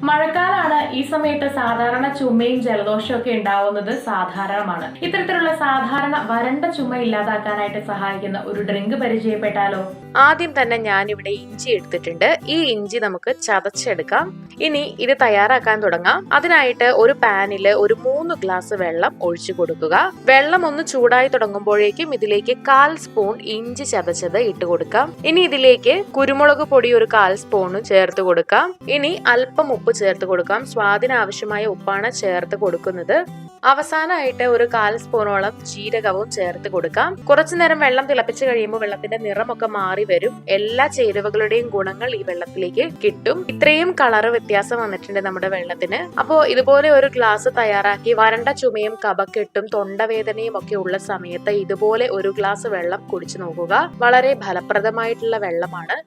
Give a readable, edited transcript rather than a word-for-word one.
മഴക്കാലാണ്. ഈ സമയത്ത് സാധാരണ ചുമയും ജലദോഷവും ഒക്കെ ഉണ്ടാവുന്നത് സാധാരണമാണ്. ഇത്തരത്തിലുള്ള സാധാരണ വരണ്ട ചുമ ഇല്ലാതാക്കാനായിട്ട് സഹായിക്കുന്ന ഒരു ഡ്രിങ്ക് പരിചയപ്പെട്ടാലോ? ആദ്യം തന്നെ ഞാൻ ഇവിടെ ഇഞ്ചി എടുത്തിട്ടുണ്ട്. ഈ ഇഞ്ചി നമുക്ക് ചതച്ചെടുക്കാം. ഇനി ഇത് തയ്യാറാക്കാൻ തുടങ്ങാം. അതിനായിട്ട് ഒരു പാനില് ഒരു 3 ഗ്ലാസ് വെള്ളം ഒഴിച്ചു കൊടുക്കുക. വെള്ളം ഒന്ന് ചൂടായി തുടങ്ങുമ്പോഴേക്കും ഇതിലേക്ക് 1/4 സ്പൂൺ ഇഞ്ചി ചതച്ചത് ഇട്ട് കൊടുക്കാം. ഇനി ഇതിലേക്ക് കുരുമുളക് പൊടി ഒരു 1/4 സ്പൂണും ചേർത്ത് കൊടുക്കാം. ഇനി അല്പം ഉപ്പ് ചേർത്ത് കൊടുക്കാം. സ്വാദിനാവശ്യമായ ഉപ്പാണ് ചേർത്ത് കൊടുക്കുന്നത്. അവസാനമായിട്ട് ഒരു 1/4 സ്പൂണോളം ജീരകവും ചേർത്ത് കൊടുക്കാം. കുറച്ചു നേരം വെള്ളം തിളപ്പിച്ച് കഴിയുമ്പോൾ വെള്ളത്തിന്റെ നിറമൊക്കെ മാറി വരും. എല്ലാ ചേരുവകളുടെയും ഗുണങ്ങൾ ഈ വെള്ളത്തിലേക്ക് കിട്ടും. ഇത്രയും കളറ് വ്യത്യാസം വന്നിട്ടുണ്ട് നമ്മുടെ വെള്ളത്തിന്. അപ്പോൾ ഇതുപോലെ ഒരു ഗ്ലാസ് തയ്യാറാക്കി വരണ്ട ചുമയും കഫക്കെട്ടും തൊണ്ടവേദനയും ഒക്കെ ഉള്ള സമയത്ത് ഇതുപോലെ ഒരു ഗ്ലാസ് വെള്ളം കുടിച്ചു നോക്കുക. വളരെ ഫലപ്രദമായിട്ടുള്ള വെള്ളമാണ്.